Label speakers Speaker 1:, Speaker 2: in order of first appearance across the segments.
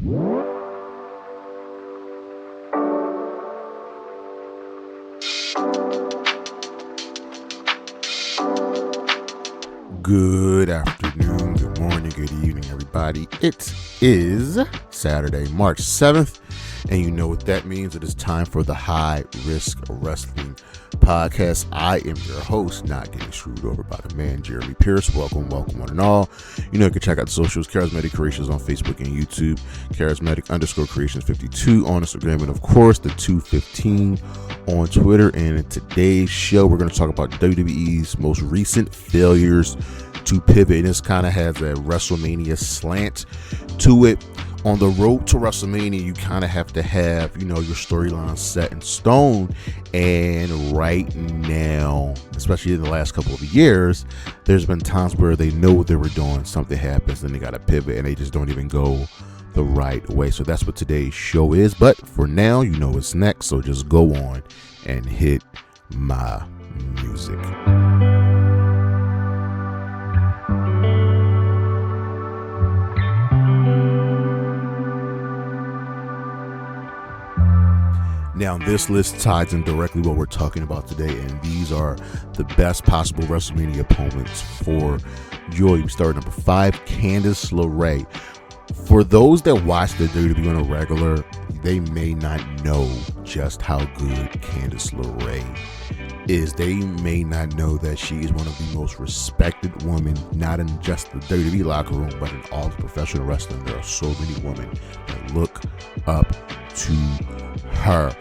Speaker 1: Good afternoon, good morning, good evening, everybody. It is Saturday, March 7th, and you know what that means. It is time for the High Risk Wrestling Podcast. I am your host, not getting screwed over by the man, Jeremy Pierce. Welcome one and all. You know, you can check out the socials, Charismatic Creations on Facebook and YouTube, Charismatic_Creations52 on Instagram, and of course, the 215 on Twitter. And in today's show, we're going to talk about WWE's most recent failures to pivot. And this kind of has a Wrestlemania slant to it. On the road to WrestleMania, you kind of have to have, your storyline set in stone. And right now, especially in the last couple of years, there's been times where they know what they were doing, something happens, then they got to pivot, and they just don't even go the right way. So that's what today's show is. But for now, you know what's next, so just go on and hit my music. Now, this list ties in directly what we're talking about today, and these are the best possible WrestleMania opponents for Giulia. We start number 5, Candice LeRae. For those that watch the WWE on a regular, they may not know just how good Candice LeRae is. They may not know that she is one of the most respected women, not in just the WWE locker room, but in all of professional wrestling. There are so many women that look up to her.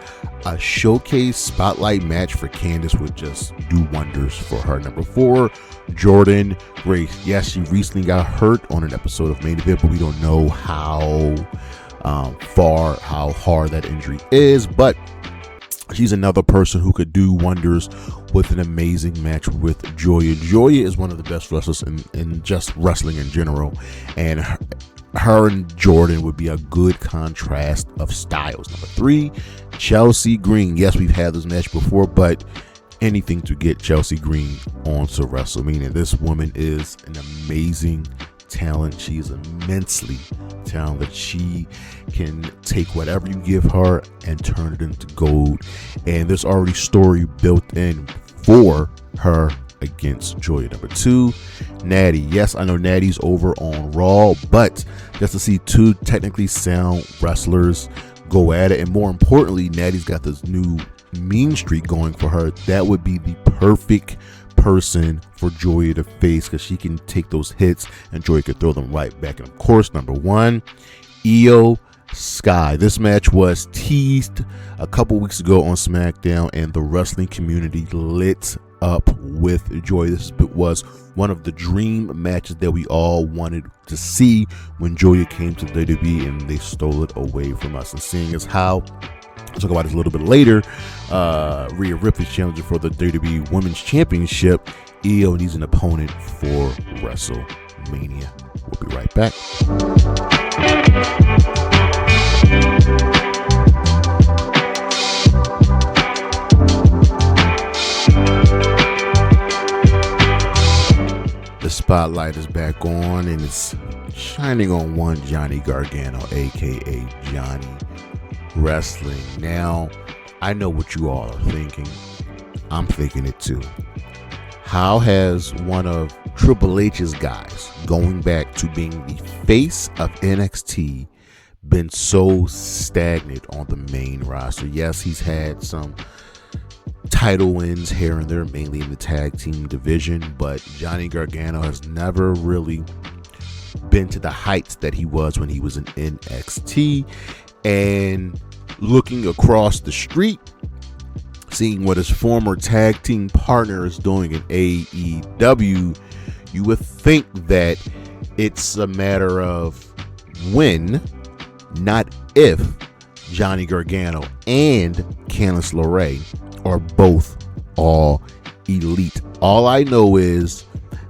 Speaker 1: A showcase spotlight match for Candice would just do wonders for her. Number 4, Jordynne Grace. Yes, she recently got hurt on an episode of Main Event, but we don't know how hard that injury is. But she's another person who could do wonders with an amazing match with Giulia. Giulia is one of the best wrestlers in just wrestling in general, and her and Jordan would be a good contrast of styles. Number 3, Chelsea Green. Yes, we've had this match before, but anything to get Chelsea Green onto WrestleMania. This woman is an amazing talent. She is immensely talented. She can take whatever you give her and turn it into gold. And there's already story built in for her against Giulia. Number 2, Natty. Yes, I know Natty's over on Raw, but just to see two technically sound wrestlers go at it, and more importantly, Natty's got this new mean streak going for her. That would be the perfect person for Giulia to face, because she can take those hits and Giulia could throw them right back. And of course, number 1, Io Sky. This match was teased a couple weeks ago on SmackDown, and the wrestling community lit up with joy. This was one of the dream matches that we all wanted to see when Giulia came to WWE, and they stole it away from us. And seeing as how, I'll talk about this a little bit later, Rhea Ripley's challenging for the WWE Women's Championship, Io needs an opponent for WrestleMania. We'll be right back. The spotlight is back on, and it's shining on one Johnny Gargano, aka Johnny Wrestling. Now, I know what you all are thinking. I'm thinking it too. How has one of Triple H's guys, going back to being the face of NXT, been so stagnant on the main roster? Yes, he's had some title wins here and there, mainly in the tag team division, but Johnny Gargano has never really been to the heights that he was when he was in NXT. And looking across the street, seeing what his former tag team partner is doing in AEW, you would think that it's a matter of when, not if, Johnny Gargano and Candice LeRae are both all elite. All I know is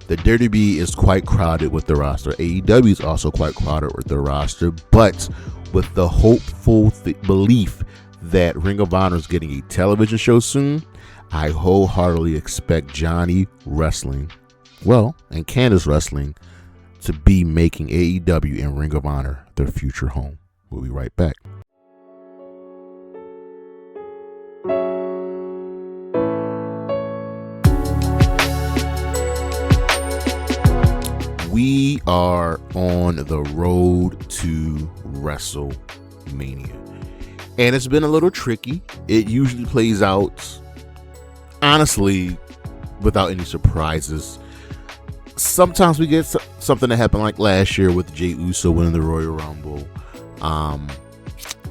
Speaker 1: the WWE is quite crowded with the roster. AEW is also quite crowded with the roster, but with the hopeful belief that Ring of Honor is getting a television show soon, I wholeheartedly expect Johnny Wrestling, and Candice Wrestling, to be making AEW and Ring of Honor their future home. We'll be right back. We are on the road to WrestleMania. And it's been a little tricky. It usually plays out, honestly, without any surprises. Sometimes we get something that happened like last year with Jey Uso winning the Royal Rumble.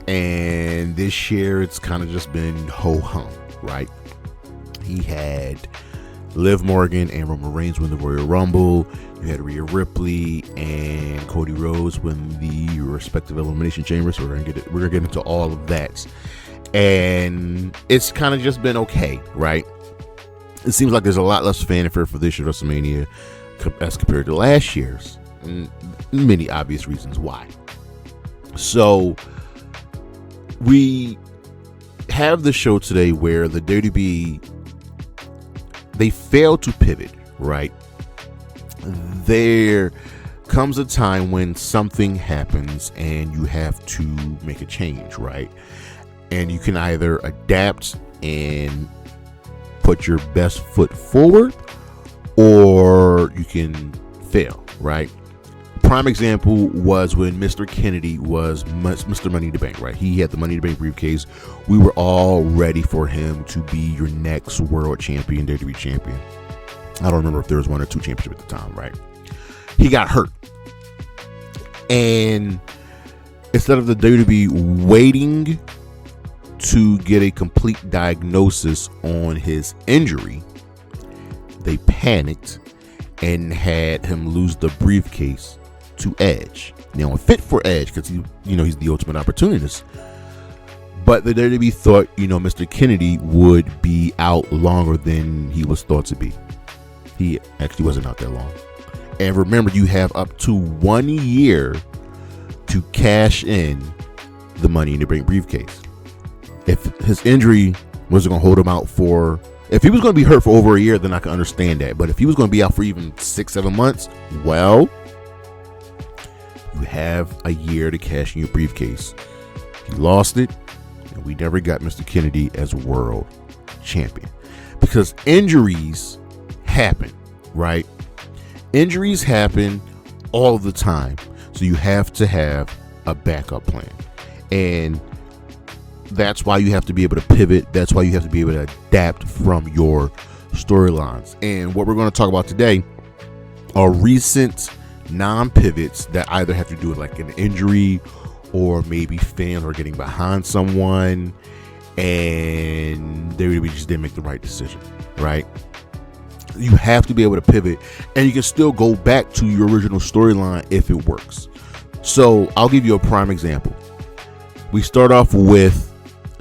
Speaker 1: And this year it's kind of just been ho-hum, right? He had Liv Morgan and Roman Reigns win the Royal Rumble. You had Rhea Ripley and Cody Rhodes win the respective Elimination Chambers. So we're gonna get into all of that, and it's kind of just been okay, right? It seems like there's a lot less fanfare for this year's WrestleMania as compared to last year's, and many obvious reasons why. So we have the show today where the WWE, they failed to pivot, right? There comes a time when something happens and you have to make a change, right? And you can either adapt and put your best foot forward, or you can fail, right? Prime example was when Mr. Kennedy was Mr. Money in the Bank, right? He had the Money in the Bank briefcase. We were all ready for him to be your next world champion, WWE champion. I don't remember if there was 1 or 2 championships at the time, right? He got hurt. And instead of the WWE waiting to get a complete diagnosis on his injury, they panicked and had him lose the briefcase to Edge. Now, it fit for Edge because he's the ultimate opportunist. But the WWE thought, Mr. Kennedy would be out longer than he was thought to be. He actually wasn't out that long. And remember, you have up to 1 year to cash in the Money in the Bank briefcase. If his injury wasn't going to hold him out if he was going to be hurt for over a year, then I can understand that. But if he was going to be out for even 6-7 months, well, you have a year to cash in your briefcase. He lost it, and we never got Mr. Kennedy as world champion because injuries happen, right? Injuries happen all the time, so you have to have a backup plan, and that's why you have to be able to pivot. That's why you have to be able to adapt from your storylines. And what we're going to talk about today are recent non-pivots that either have to do with like an injury, or maybe fans are getting behind someone and they really just didn't make the right decision, right? You have to be able to pivot, and you can still go back to your original storyline if it works. So I'll give you a prime example. We start off with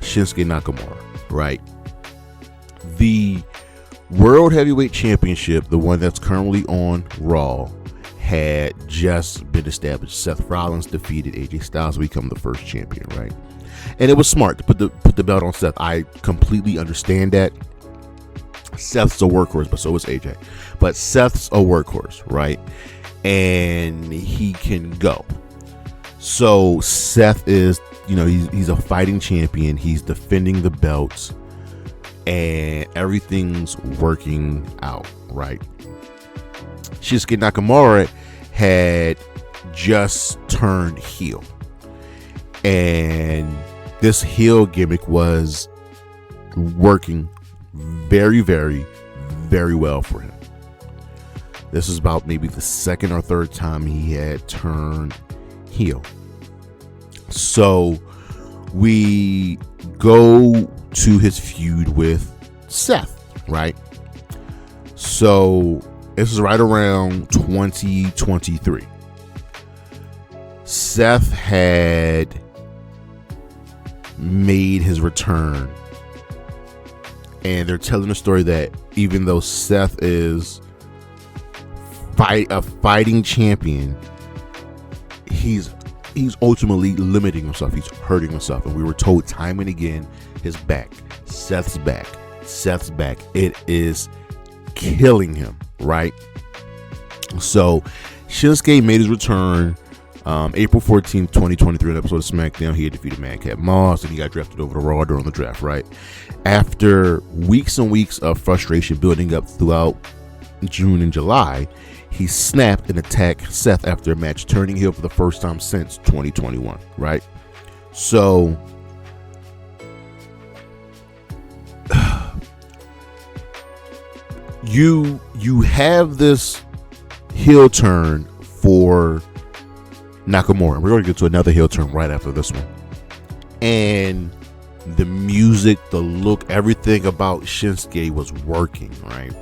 Speaker 1: Shinsuke Nakamura, right? The World Heavyweight Championship, the one that's currently on Raw, had just been established. Seth Rollins defeated AJ Styles to become the first champion, right? And it was smart to put the belt on Seth. I completely understand that. Seth's a workhorse, but so is AJ. But Seth's a workhorse, right? And he can go. So Seth is, he's a fighting champion. He's defending the belts, and everything's working out, right? Shinsuke Nakamura had just turned heel, and this heel gimmick was working very, very, very well for him. This is about maybe the second or third time he had turned heel. So we go to his feud with Seth, right? So this is right around 2023. Seth had made his return, and they're telling the story that even though Seth is a fighting champion, he's ultimately limiting himself. He's hurting himself, and we were told time and again, his back, Seth's back. It is killing him, right? So Shinsuke made his return April 14th, 2023, an episode of SmackDown, he had defeated Madcap Moss, and he got drafted over to Raw during the draft, right? After weeks and weeks of frustration building up throughout June and July, he snapped and attacked Seth after a match, turning heel for the first time since 2021, right? So, you have this heel turn for Nakamura. We're going to get to another heel turn right after this one. And the music, the look, everything about Shinsuke was working, right?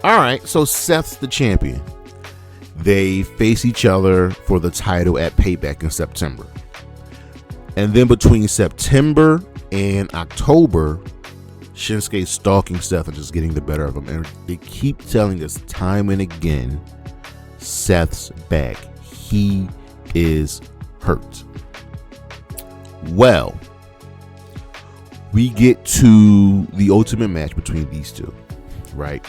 Speaker 1: All right, so Seth's the champion. They face each other for the title at Payback in September. And then between September and October, Shinsuke's stalking Seth and just getting the better of him. And they keep telling us time and again, Seth's back. He is hurt. Well, we get to the ultimate match between these two, right?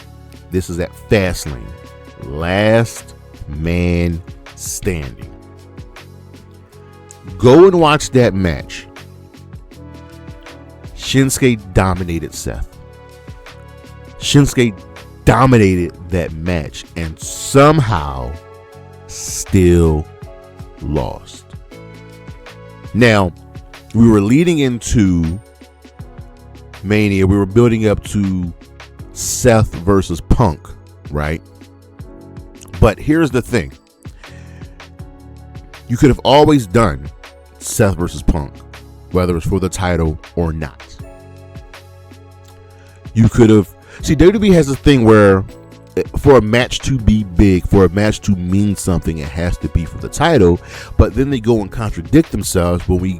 Speaker 1: This is at Fastlane. Last man standing. Go and watch that match. Shinsuke dominated Seth. Shinsuke dominated that match and somehow still lost. Now, we were leading into Mania. We were building up to Seth versus Punk, right? But here's the thing. You could have always done Seth versus Punk, whether it's for the title or not. You could have... See, WWE has this thing where for a match to be big, for a match to mean something, it has to be for the title. But then they go and contradict themselves when we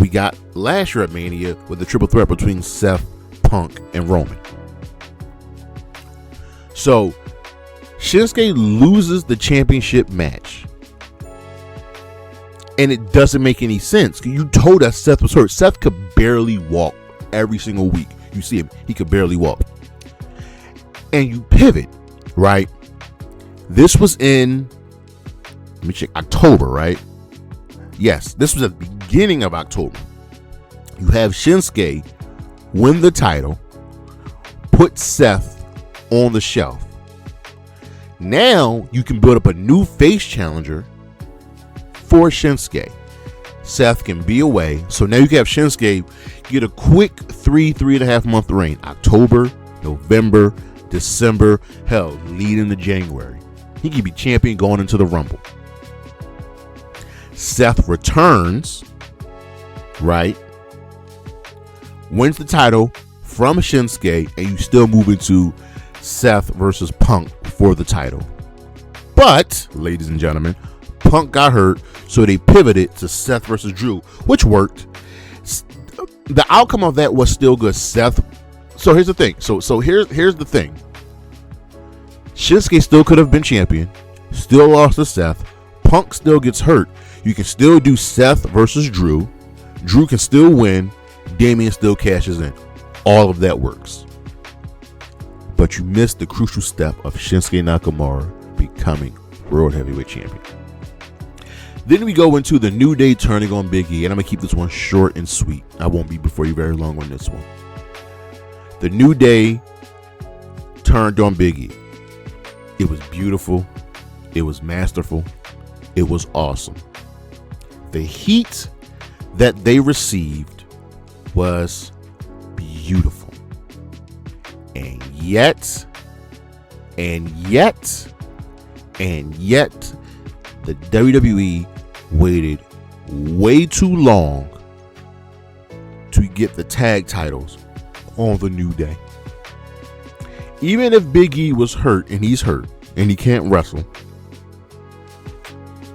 Speaker 1: got last year at Mania with the triple threat between Seth, Punk, and Roman. So, Shinsuke loses the championship match. And it doesn't make any sense. You told us Seth was hurt. Seth could barely walk every single week. You see him, he could barely walk. And you pivot, right? This was in, let me check, October, right? Yes, this was at the beginning of October. You have Shinsuke win the title, put Seth on the shelf. Now you can build up a new face challenger for Shinsuke. Seth can be away. So now you can have Shinsuke get a quick 3.5 month reign. October, November, December, hell, lead into January. He can be champion going into the Rumble. Seth returns, right? Wins the title from Shinsuke, and you still move into Seth versus Punk for the title. But, ladies and gentlemen, Punk got hurt, so they pivoted to Seth versus Drew, which worked. The outcome of that was still good. Seth. So here's the thing. So here's the thing. Shinsuke still could have been champion, still lost to Seth. Punk still gets hurt. You can still do Seth versus Drew. Drew can still win. Damian still cashes in. All of that works. But you missed the crucial step of Shinsuke Nakamura becoming World Heavyweight Champion. Then we go into the New Day turning on Big E, and I'm going to keep this one short and sweet. I won't be before you very long on this one. The New Day turned on Big E. It was beautiful. It was masterful. It was awesome. The heat that they received was beautiful. And yet, the WWE waited way too long to get the tag titles on the New Day. Even if Big E was hurt, and he's hurt, and he can't wrestle,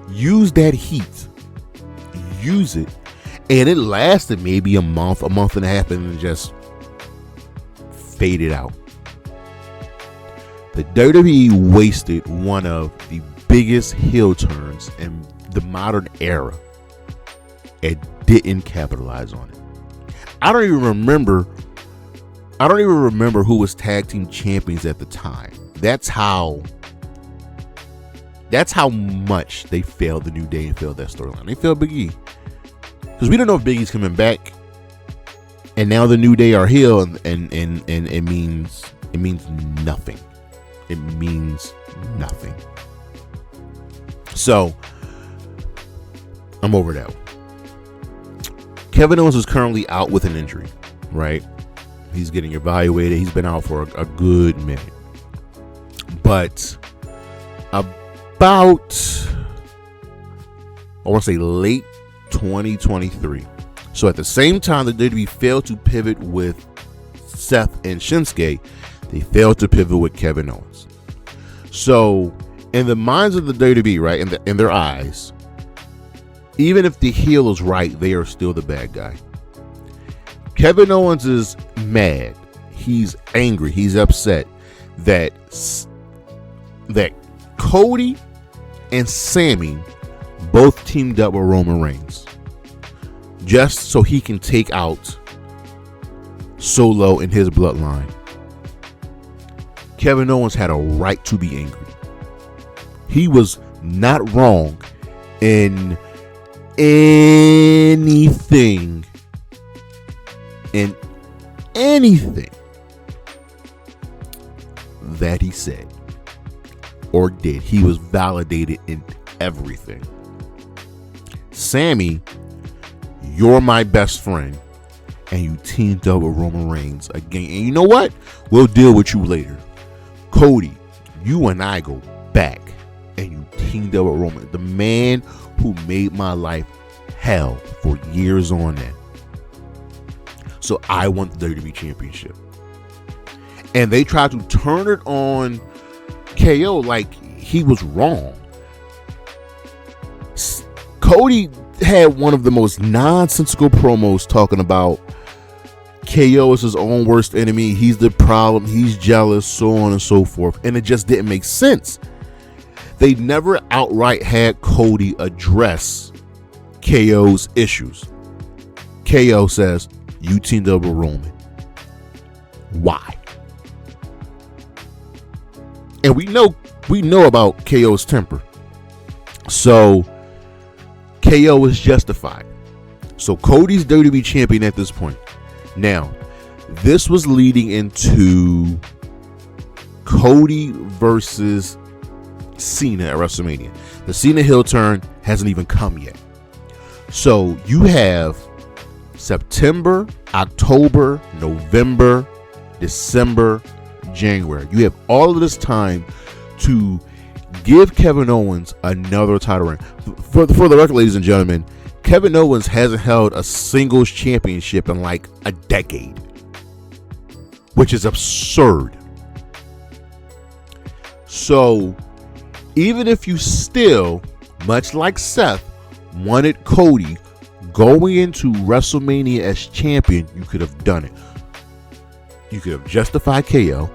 Speaker 1: use that heat. Use it. And it lasted maybe a month and a half, and then just faded out. The WWE wasted one of the biggest heel turns in the modern era and didn't capitalize on it. I don't even remember who was tag team champions at the time. That's how That's how much they failed the New Day and failed that storyline. They failed Big E. Because we don't know if Big E's coming back. And now the New Day are heel, and it means nothing. It means nothing. So I'm over that one. Kevin Owens is currently out with an injury, right? He's getting evaluated. He's been out for a good minute. But about, I want to say late 2023. So at the same time that WWE failed to pivot with Seth and Shinsuke, they failed to pivot with Kevin Owens. So in the minds of the WWE, right, in their eyes, even if the heel is right, they are still the bad guy. Kevin Owens is mad. He's angry. He's upset that Cody and Sami both teamed up with Roman Reigns just so he can take out Solo and his bloodline. Kevin Owens had a right to be angry. He was not wrong in anything that he said or did. He was validated in everything. Sami, you're my best friend, and you teamed up with Roman Reigns again. And you know what? We'll deal with you later. Cody, you and I go back, and you teamed up with Roman, the man who made my life hell for years on end. So I want the WWE Championship. And they tried to turn it on KO like he was wrong. Cody had one of the most nonsensical promos talking about KO is his own worst enemy. He's the problem. He's jealous, so on and so forth. And it just didn't make sense. They never outright had Cody address KO's issues. KO says, you teamed up with Roman. Why? And we know about KO's temper. So KO is justified. So Cody's WWE champion at this point. Now, this was leading into Cody versus Cena at WrestleMania. The Cena heel turn hasn't even come yet. So you have September, October, November, December, January. You have all of this time to give Kevin Owens another title reign. For the record, ladies and gentlemen, Kevin Owens hasn't held a singles championship in like a decade, which is absurd. So even if you still, much like Seth, wanted Cody going into WrestleMania as champion, you could have done it. You could have justified KO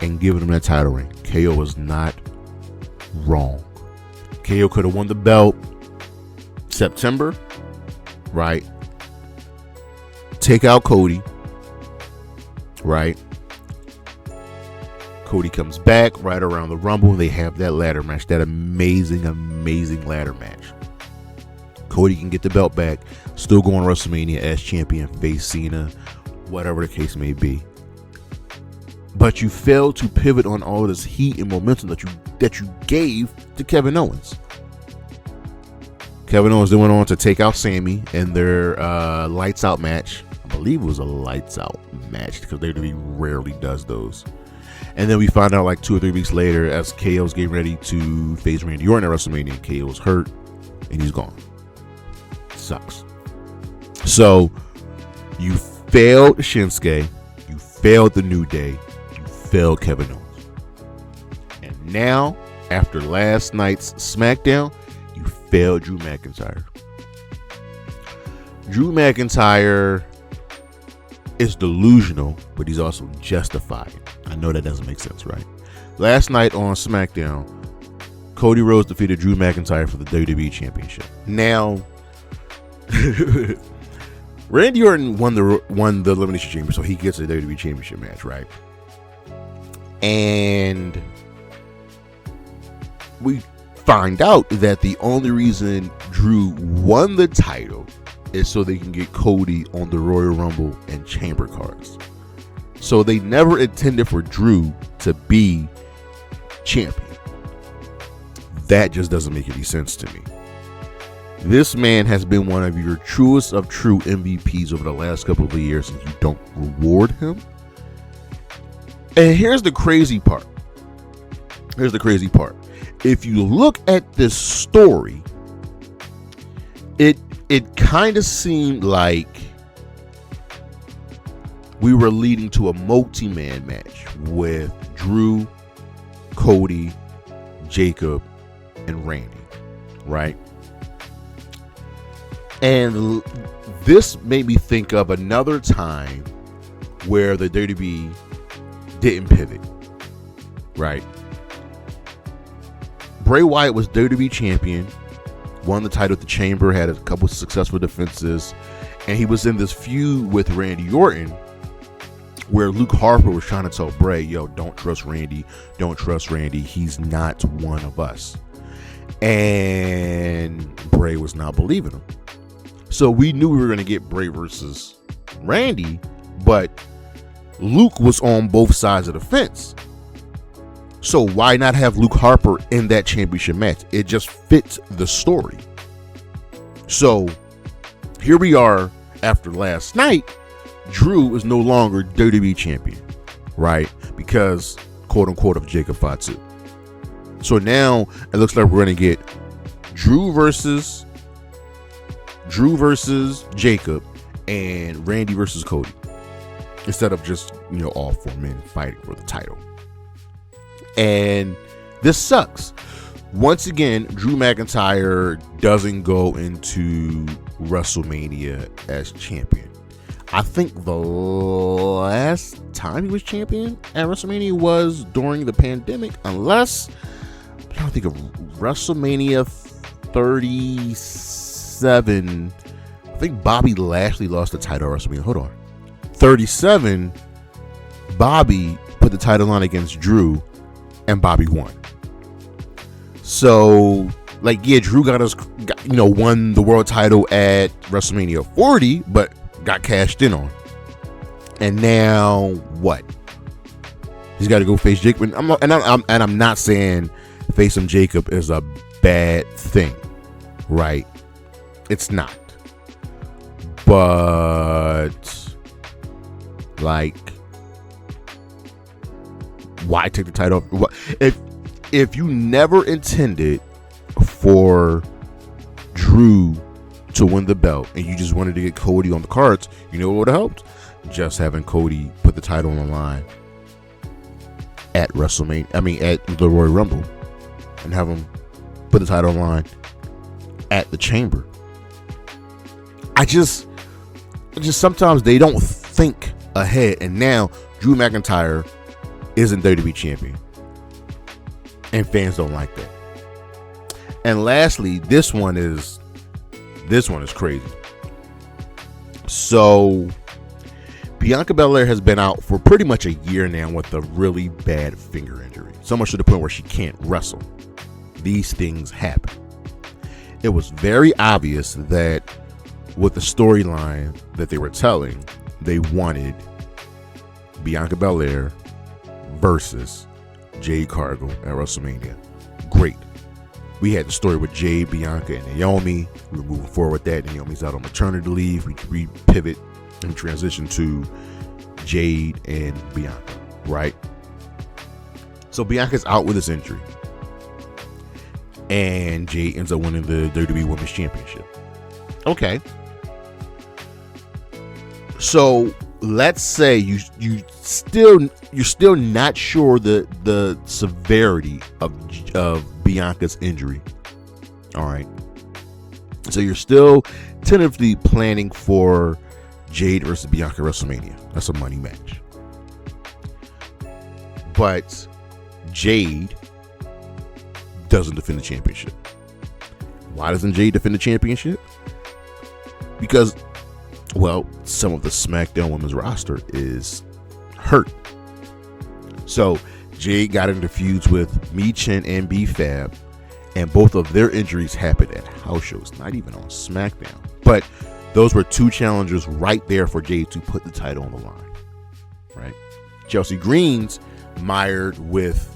Speaker 1: and given him that title reign. KO was not wrong. KO could have won the belt September, right? Take out Cody, right? Cody comes back right around the Rumble. They have that ladder match, that amazing ladder match. Cody can get the belt back, still go on WrestleMania as champion, face Cena, whatever the case may be. But you failed to pivot on all of this heat and momentum that you gave to Kevin Owens. Kevin Owens then went on to take out Sami in their lights out match. I believe it was a lights out match because WWE rarely does those. And then we find out like 2 or 3 weeks later, as KO's getting ready to face Randy Orton at WrestleMania, KO was hurt and he's gone. Sucks. So you failed Shinsuke, you failed the New Day, you failed Kevin Owens. And now, after last night's SmackDown, you failed Drew McIntyre. Drew McIntyre is delusional, but he's also justified. I know that doesn't make sense, right? Last night on SmackDown, Cody Rhodes defeated Drew McIntyre for the WWE Championship. Now, Randy Orton won the Elimination Chamber, so he gets a WWE Championship match, right? And we find out that the only reason Drew won the title is so they can get Cody on the Royal Rumble and Chamber cards. So they never intended for Drew to be champion. That just doesn't make any sense to me. This man has been one of your truest of true MVPs over the last couple of years, and you don't reward him. And here's the crazy part. If you look at this story, it kind of seemed like we were leading to a multi-man match with Drew, Cody, Jacob, and Randy, right? And this made me think of another time where the WWE didn't pivot, right? Bray Wyatt was WWE champion, won the title at the Chamber, had a couple of successful defenses, and he was in this feud with Randy Orton where Luke Harper was trying to tell Bray, yo, don't trust Randy, he's not one of us. And Bray was not believing him. So we knew we were going to get Bray versus Randy, but Luke was on both sides of the fence. So why not have Luke Harper in that championship match? It just fits the story. So here we are after last night. Drew is no longer WWE champion, right? Because, quote unquote, of Jacob Fatu. So now it looks like we're going to get Drew versus Jacob and Randy versus Cody, instead of just, all four men fighting for the title. And this sucks. Once again, Drew McIntyre doesn't go into WrestleMania as champion. I think the last time he was champion at WrestleMania was during the pandemic, unless I'm trying to think of WrestleMania 37. I think Bobby Lashley lost the title at WrestleMania. Hold on. 37, Bobby put the title on against Drew, and Bobby won. So, Drew won the world title at WrestleMania 40, but got cashed in on. And now what? He's got to go face Jacob. I'm not saying facing Jacob is a bad thing, right? It's not. But why take the title? If you never intended for Drew to win the belt and you just wanted to get Cody on the cards, you know what would have helped? Just having Cody put the title on the line at WrestleMania, at the Royal Rumble, and have him put the title on the line at the Chamber. I just sometimes they don't think ahead, and now Drew McIntyre isn't there to be champion, and fans don't like that. And lastly, this one is crazy. So Bianca Belair has been out for pretty much a year now with a really bad finger injury, so much to the point where she can't wrestle. These things happen. It was very obvious that with the storyline that they were telling, they wanted Bianca Belair versus Jade Cargill at WrestleMania. Great. We had the story with Jade, Bianca, and Naomi. We were moving forward with that. Naomi's out on maternity leave. We pivot and transition to Jade and Bianca, right? So Bianca's out with this injury, and Jade ends up winning the WWE Women's Championship. Okay. So let's say you're still not sure the severity of Bianca's injury. All right. So you're still tentatively planning for Jade versus Bianca at WrestleMania. That's a money match. But Jade doesn't defend the championship. Why doesn't Jade defend the championship? Because, well, some of the SmackDown women's roster is hurt. So Jade got into feuds with Michin and B-Fab, And both of their injuries happened at house shows, not even on SmackDown. But those were two challengers right there for Jade to put the title on the line. Right? Chelsea Green's mired with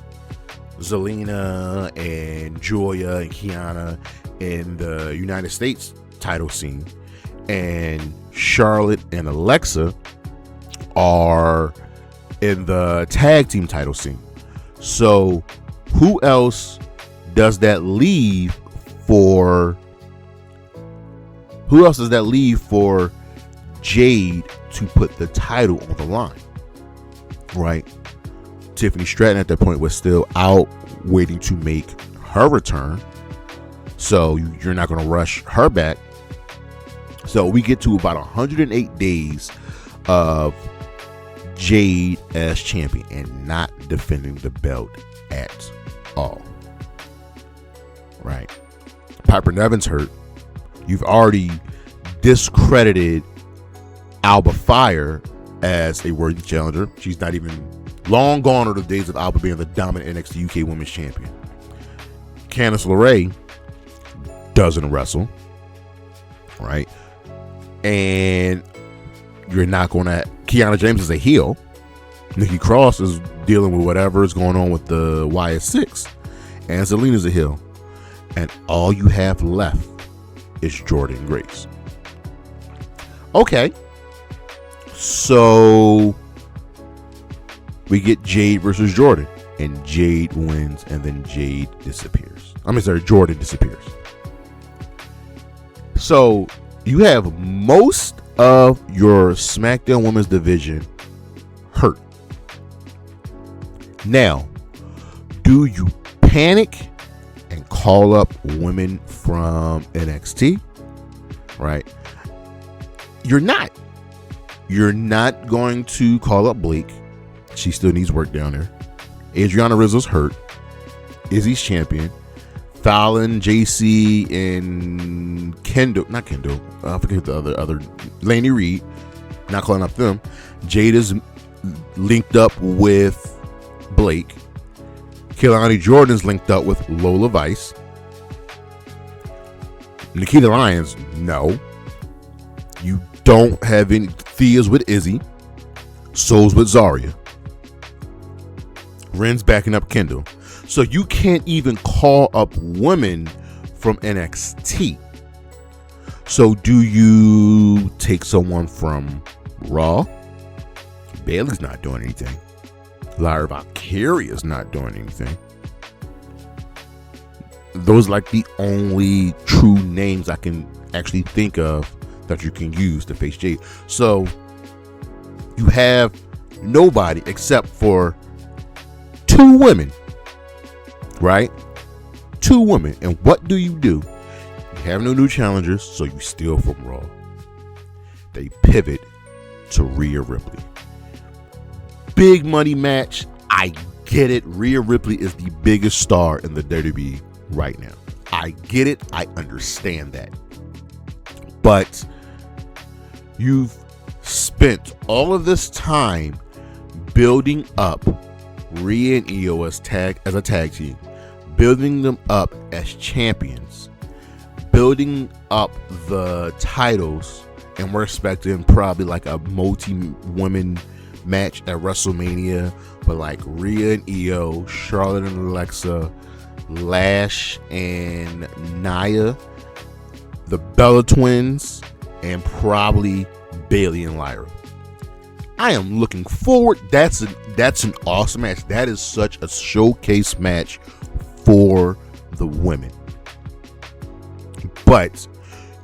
Speaker 1: Zelina and Giulia and Kiana in the United States title scene. And Charlotte and Alexa are in the tag team title scene. So who else does that leave for? Who else does that leave for Jade to put the title on the line? Right? Tiffany Stratton at that point was still out waiting to make her return. So you're not going to rush her back. So we get to about 108 days of Jade as champion and not defending the belt at all. Right? Piper Niven's hurt. You've already discredited Alba Fire as a worthy challenger. She's not even long gone are the days of Alba being the dominant NXT UK Women's Champion. Candice LeRae doesn't wrestle. Right? And you're not going to... Kiana James is a heel. Nikki Cross is dealing with whatever is going on with the YS6. And Zelina's a heel. And all you have left is Jordynne Grace. Okay. So we get Jade versus Jordynne. And Jade wins. And then Jade disappears. Jordynne disappears. So you have most of your SmackDown Women's division hurt. Now, do you panic and call up women from NXT? Right? You're not. You're not going to call up Blake. She still needs work down there. Adriana Rizzo's hurt. Izzy's champion. Fallon, JC, and not Kendall. I forget the other. Laney Reed. Not calling up them. Jade is linked up with Blake. Kehlani Jordan's linked up with Lola Vice. Nikita Lyons, no. You don't have any. Thea's with Izzy. So's with Zarya. Ren's backing up Kendall. So you can't even call up women from NXT. So do you take someone from Raw? Bayley's not doing anything. Lyra Valkyria's not doing anything. Those are like the only true names I can actually think of that you can use to face Jade. So you have nobody except for two women. Right? Two women. And what do? You have no new challengers, so you steal from Raw. They pivot to Rhea Ripley. Big money match. I get it. Rhea Ripley is the biggest star in the WWE right now. I get it. I understand that. But you've spent all of this time building up Rhea and Io as a tag team, building them up as champions, building up the titles, and we're expecting probably like a multi-women match at WrestleMania, but like Rhea and Io, Charlotte and Alexa, Lash and Nia, the Bella Twins, and probably Bayley and Lyra. I am looking forward. That's an awesome match. That is such a showcase match for the women. But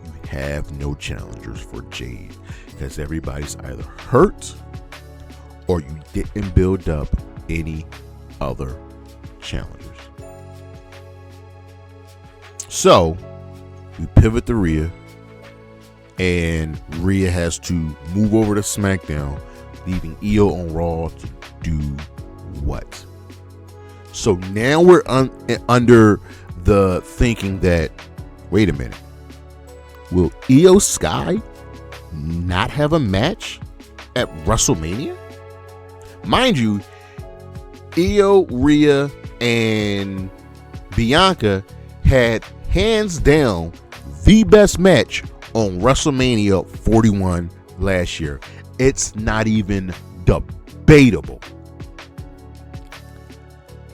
Speaker 1: you have no challengers for Jade because everybody's either hurt or you didn't build up any other challengers. So we pivot to Rhea, and Rhea has to move over to SmackDown, leaving Io on Raw to do what? So now we're under the thinking that, wait a minute, will Io Sky not have a match at WrestleMania? Mind you, Io, Rhea, and Bianca had hands down the best match on WrestleMania 41 last year. It's not even debatable.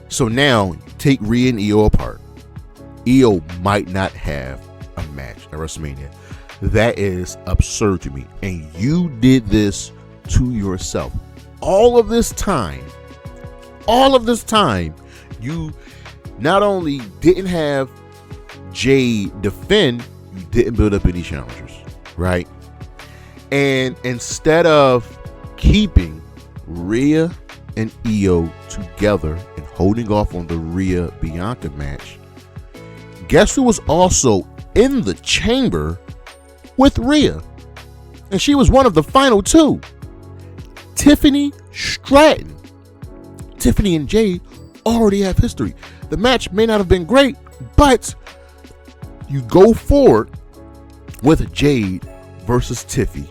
Speaker 1: So now take Rhea and Io apart. Io might not have a match at WrestleMania. That is absurd to me. And you did this to yourself. All of this time, you not only didn't have Jade defend, you didn't build up any challengers, right? And instead of keeping Rhea and Io together and holding off on the Rhea Bianca match, guess who was also in the chamber with Rhea? And she was one of the final two. Tiffany Stratton. Tiffany and Jade already have history. The match may not have been great, but you go forward with Jade versus Tiffy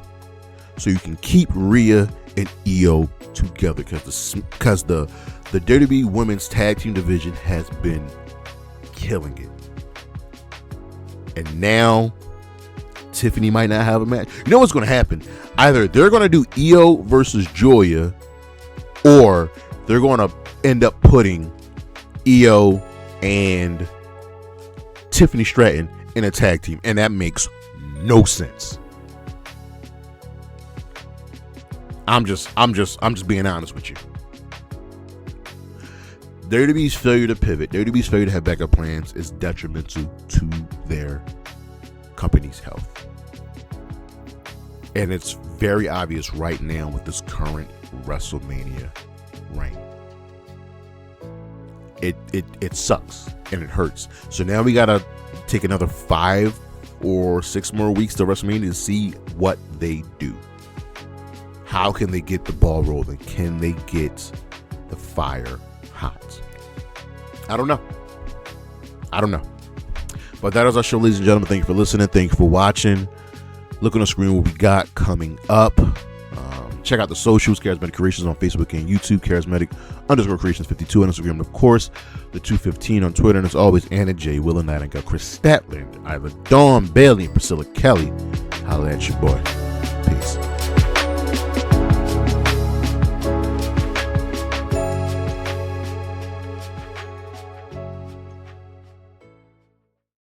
Speaker 1: so you can keep Rhea and Io together, because the WWE Women's Tag Team division has been killing it. And now Tiffany might not have a match. You know what's going to happen? Either they're going to do Io versus Giulia, or they're going to end up putting Io and Tiffany Stratton in a tag team, and that makes no sense. I'm just being honest with you. WWE's failure to pivot, WWE's failure to have backup plans is detrimental to their company's health. And it's very obvious right now with this current WrestleMania reign. It sucks and it hurts. So now we gotta take another 5 or 6 more weeks to WrestleMania to see what they do. How can they get the ball rolling? Can they get the fire hot? I don't know. But that is our show, ladies and gentlemen. Thank you for listening. Thank you for watching. Look on the screen what we got coming up. Check out the socials, Charismatic Creations on Facebook and YouTube, Charismatic_Creations52 on Instagram, and of course, the 215 on Twitter. And as always, Anna J, Will and Nightingale, Chris Statland, Isla Dawn, Bailey, and Priscilla Kelly. Holla at your boy.